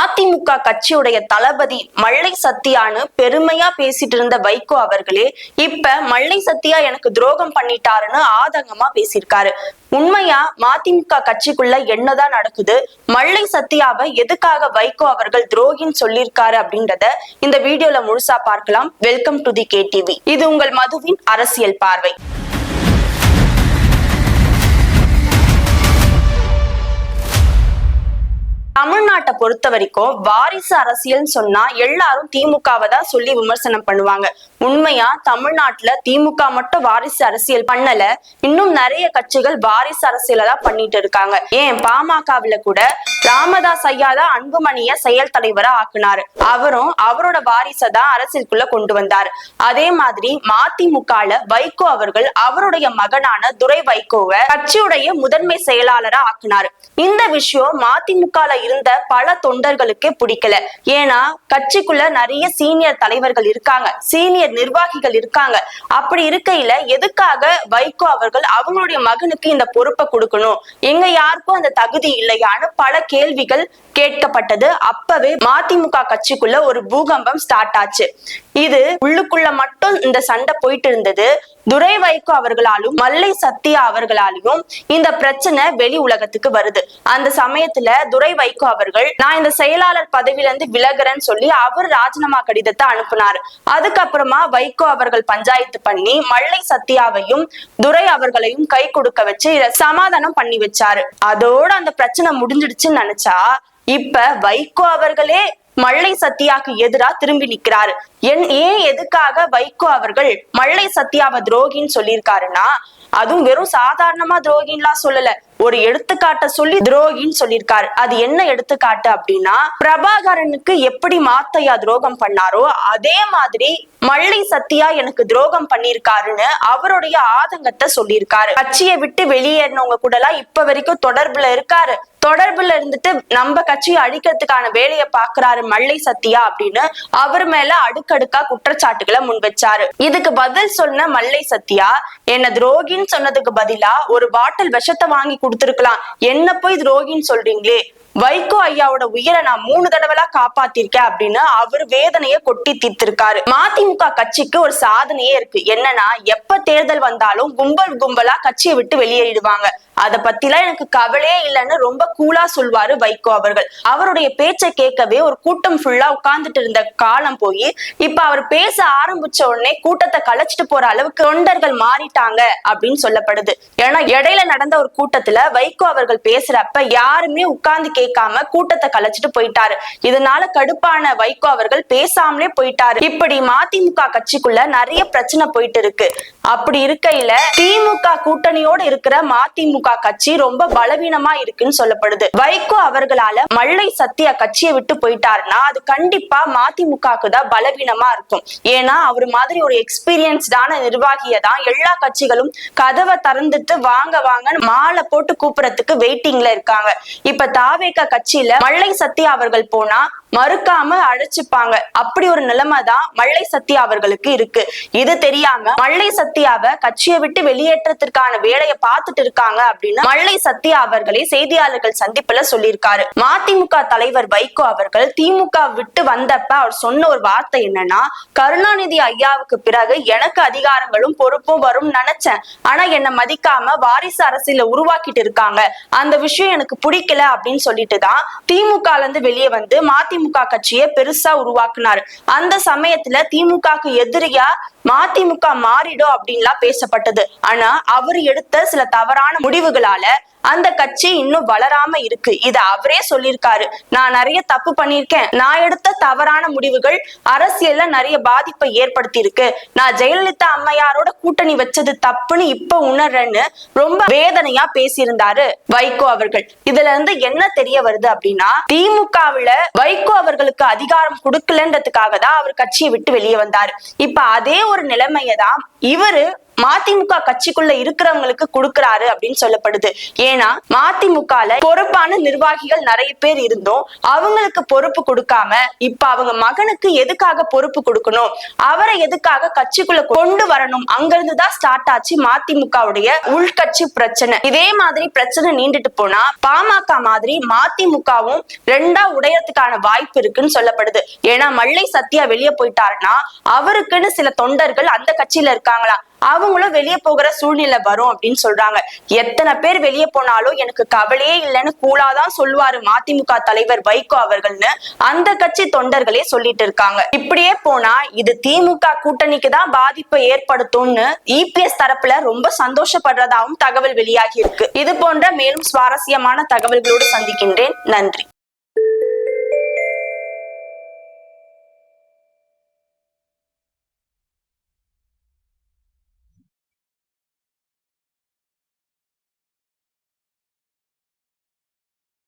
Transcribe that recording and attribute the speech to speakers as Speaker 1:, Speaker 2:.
Speaker 1: மதிமுக கட்சியுடைய தளபதி மல்லை சத்யான்னு பெருமையா பேசிட்டு இருந்த வைகோ அவர்களே இப்ப மல்லை சத்யா எனக்கு துரோகம் பண்ணிட்டாருன்னு ஆதங்கமா பேசியிருக்காரு. உண்மையா மதிமுக கட்சிக்குள்ள என்னதான் நடக்குது, மல்லை சத்யாவை எதுக்காக வைகோ அவர்கள் துரோகின்னு சொல்லியிருக்காரு அப்படின்றத இந்த வீடியோல முழுசா பார்க்கலாம். Welcome to the KTV. இது உங்கள் மதுவின் அரசியல் பார்வை. தமிழ்நாட்டை பொறுத்த வரைக்கும் வாரிசு அரசியல் சொன்னா எல்லாரும் திமுகவை தான் சொல்லி விமர்சனம் பண்ணுவாங்க. உண்மையா தமிழ்நாட்டுல திமுக மட்டும் வாரிசு அரசியல் பண்ணல, இன்னும் நிறைய கட்சிகள் வாரிசு அரசியல தான் பண்ணிட்டு இருக்காங்க. ஏன் பாமகவுல கூட ராமதாஸ் ஐயா தான் அன்புமணிய செயல் தலைவரா ஆக்குனாரு. அவரும் அவரோட வாரிசை தான் அரசியலுக்குள்ள கொண்டு வந்தாரு. அதே மாதிரி மதிமுகல வைகோ அவர்கள் அவருடைய மகனான துரை வைகோவை கட்சியுடைய முதன்மை செயலாளரா ஆக்குனாரு. இந்த விஷயம் மதிமுகல இருந்த பல தொண்டர்களுக்கு பிடிக்கல. ஏன்னா கட்சிக்குள்ள நிறைய சீனியர் தலைவர்கள் இருக்காங்க, சீனியர் நிர்வாகிகள் இருக்காங்க. அப்படி இருக்கையில எதுக்காக வைகோ அவர்கள் அவங்களுடைய மகனுக்கு இந்த பொறுப்பை கொடுக்கணும், எங்க யாருக்கும் அந்த தகுதி இல்லையான்னு பல கேள்விகள் கேட்கப்பட்டது. அப்பவே மதிமுக கட்சிக்குள்ள ஒரு பூகம்பம் ஸ்டார்ட் ஆச்சு. இது உள்ளுக்குள்ள மட்டும் இந்த சண்டை போயிட்டு இருந்தது. துரை வைகோ அவர்களாலும் மல்லை சத்யா அவர்களாலும் இந்த பிரச்சனை வெளி உலகத்துக்கு வருது. அந்த சமயத்துல துரை வைகோ அவர்கள் நான் இந்த செயலாளர் பதவியில இருந்து விலகுறேன்னு சொல்லி அவர் ராஜினாமா கடிதத்தை அனுப்புனாரு. அதுக்கப்புறமா வைகோ அவர்கள் பஞ்சாயத்து பண்ணி மல்லை சத்யாவையும் துரை அவர்களையும் கை கொடுக்க வச்சு சமாதானம் பண்ணி வச்சாரு. அதோட அந்த பிரச்சனை முடிஞ்சிடுச்சுன்னு நினைச்சா இப்ப வைகோ அவர்களே மல்லை சத்யாக்கு எதிரா திரும்பி நிக்கிறாரு. ஏன் எதுக்காக வைகோ அவர்கள் மல்லை சத்யாவை துரோகின்னு சொல்லியிருக்காருன்னா, அதுவும் வெறும் சாதாரணமா துரோகின்லாம் சொல்லல, ஒரு எடுத்துக்காட்ட சொல்லி துரோகின்னு சொல்லியிருக்காரு. அது என்ன எடுத்துக்காட்டு அப்படின்னா, பிரபாகரனுக்கு எப்படி மாத்தையா துரோகம் பண்ணாரோ அதே மாதிரி மல்லை சத்யா எனக்கு துரோகம் பண்ணிருக்காருன்னு அவருடைய ஆதங்கத்தை சொல்லியிருக்காரு. கட்சியை விட்டு வெளியேறினவங்க கூட எல்லாம் இப்ப வரைக்கும் தொடர்புல இருக்காரு. தொடர்புல இருந்துட்டு நம்ம கட்சியை அழிக்கிறதுக்கான வேலையை பாக்குறாரு மல்லை சத்யா அப்படின்னு அவர் மேல அடுக்கடுக்கா குற்றச்சாட்டுகளை முன் வச்சாரு. இதுக்கு பதில் சொன்ன மல்லை சத்யா, என்ன துரோகின்னு சொன்னதுக்கு பதிலா ஒரு பாட்டில் விஷத்தை வாங்கி கொடுத்திருக்கலாம், என்ன போய் துரோகின்னு சொல்றீங்களே, வைகோ ஐயாவோட உயிரை நான் 3 தடவை காப்பாத்திருக்கேன் அப்படின்னு அவர் வேதனையை கொட்டி தீர்த்திருக்காரு. மதிமுக கட்சிக்கு ஒரு சாதனையே இருக்கு. என்னன்னா, எப்ப தேர்தல் வந்தாலும் கும்பலா கட்சியை விட்டு வெளியேறிடுவாங்க. அதை பத்திலாம் எனக்கு கவலையே இல்லைன்னு ரொம்ப கூலா சொல்வாரு வைகோ அவர்கள். அவருடைய பேச்சை கேட்கவே ஒரு கூட்டம் ஃபுல்லா உட்கார்ந்துட்டு இருந்த காலம் போய் இப்ப அவர் பேச ஆரம்பிச்ச உடனே கூட்டத்தை கலைச்சிட்டு போற அளவுக்கு தொண்டர்கள் மாறிட்டாங்க அப்படின்னு சொல்லப்படுது. ஏன்னா இடையில நடந்த ஒரு கூட்டத்துல வைகோ அவர்கள் பேசுறப்ப யாருமே உட்கார்ந்து கேட்காம கூட்டத்தை கலைச்சிட்டு போயிட்டாரு. இதனால கடுப்பான வைகோ அவர்கள் பேசாமலே போயிட்டாரு. இப்படி மதிமுக கட்சிக்குள்ள நிறைய பிரச்சனை போயிட்டு இருக்கு. அப்படி இருக்கையில திமுக கூட்டணியோட இருக்கிற மதிமுக கட்சி ரொம்ப பலவீனமா இருக்குன்னு சொல்லப்படுது. வைகோ அவர்களால மல்லை சத்யா கட்சியை விட்டு போயிட்டாருன்னா அது கண்டிப்பா மதிமுகக்கு தான் பலவீனமா இருக்கும். ஏன்னா அவர் மாதிரி ஒரு எக்ஸ்பீரியன்ஸ்டான நிர்வாகியை தான் எல்லா கட்சிகளும் கதவை திறந்துட்டு வாங்க வாங்க மாலை போட்டு கூப்பிடறதுக்கு வெயிட்டிங்ல இருக்காங்க. இப்ப தாவேக கட்சியில மல்லை சத்யா அவர்கள் போனா மறுக்காம அழைச்சுப்பாங்க. அப்படி ஒரு நிலைமை தான் மல்லை சத்யா அவர்களுக்கு இருக்கு. இது தெரியாம மல்லை சத்யாவை கட்சியை விட்டு வெளியேற்றத்திற்கான வேலையை பார்த்துட்டு இருக்காங்க அப்படின்னு மல்லை சத்யா அவர்களே செய்தியாளர்கள் சந்திப்புல சொல்லியிருக்காரு. மதிமுக தலைவர் வைகோ அவர்கள் திமுக விட்டு வந்தப்ப அவர் சொன்ன ஒரு வார்த்தை என்னன்னா, கருணாநிதி ஐயாவுக்கு பிறகு எனக்கு அதிகாரங்களும் பொறுப்பும் வரும் நினைச்சேன், ஆனா என்ன மதிக்காம வாரிசு அரசியல உருவாக்கிட்டு இருக்காங்க, அந்த விஷயம் எனக்கு பிடிக்கல அப்படின்னு சொல்லிட்டு தான் திமுக இருந்து வெளியே வந்து மதிமுக கட்சியை பெருசா உருவாக்குனாரு. அந்த சமயத்துல திமுகக்கு எதிரியா மதிமுக மாறிடும் அப்படின்லாம் பேசப்பட்டது. ஆனா அவர் எடுத்த சில தவறான முடிவுகளால அந்த கட்சி இன்னும் வளராம இருக்கு. இத அவரே சொல்லியிருக்காரு. நான் நிறைய தப்பு பண்ணிருக்கேன், நான் எடுத்த தவறான முடிவுகள் அரசியல்ல நிறைய பாதிப்பை ஏற்படுத்தி இருக்கு, நான் ஜெயலலிதா அம்மையாரோட கூட்டணி வச்சது தப்புன்னு இப்ப உணர்றேன்னு ரொம்ப வேதனையா பேசியிருந்தாரு வைகோ அவர்கள். இதுல இருந்து என்ன தெரிய வருது அப்படின்னா, திமுகவுல வைகோ அவர்களுக்கு அதிகாரம் கொடுக்கலன்றதுக்காக தான் அவர் கட்சியை விட்டு வெளியே வந்தாரு. இப்ப அதே ஒரு நிலைமையதான் இவரு மதிமுக கட்சிக்குள்ள இருக்கிறவங்களுக்கு கொடுக்கறாரு அப்படின்னு சொல்லப்படுது. ஏன்னா மதிமுகல பொறுப்பான நிர்வாகிகள் நிறைய பேர் இருந்தோம், அவங்களுக்கு பொறுப்பு கொடுக்காம இப்ப அவங்க மகனுக்கு எதுக்காக பொறுப்பு கொடுக்கணும், அவரை எதுக்காக கட்சிக்குள்ள கொண்டு வரணும், அங்கிருந்துதான் ஸ்டார்ட் ஆச்சு மதிமுகவுடைய உள்கட்சி பிரச்சனை. இதே மாதிரி பிரச்சனை நீண்டுட்டு போனா பாமக மாதிரி மதிமுகவும் ரெண்டா உடையறதுக்கான வாய்ப்பு இருக்குன்னு சொல்லப்படுது. ஏன்னா மல்லை சத்யா வெளியே போயிட்டாருன்னா அவருக்குன்னு சில தொண்டர்கள் அந்த கட்சியில இருக்காங்களா, அவங்களும் வெளியே போகிற சூழ்நிலை வரும் அப்படின்னு சொல்றாங்க. எத்தனை பேர் வெளியே போனாலும் எனக்கு கவலையே இல்லைன்னு கூலாதான் சொல்லுவாரு மதிமுக தலைவர் வைகோ அவர்கள்னு அந்த கட்சி தொண்டர்களே சொல்லிட்டு இருக்காங்க. இப்படியே போனா இது திமுக கூட்டணிக்கு தான் பாதிப்பை ஏற்படுத்தும்னு இபிஎஸ் தரப்புல ரொம்ப சந்தோஷப்படுறதாவும் தகவல் வெளியாகி இருக்கு. இது போன்ற மேலும் சுவாரஸ்யமான தகவல்களோடு சந்திக்கின்றேன். நன்றி.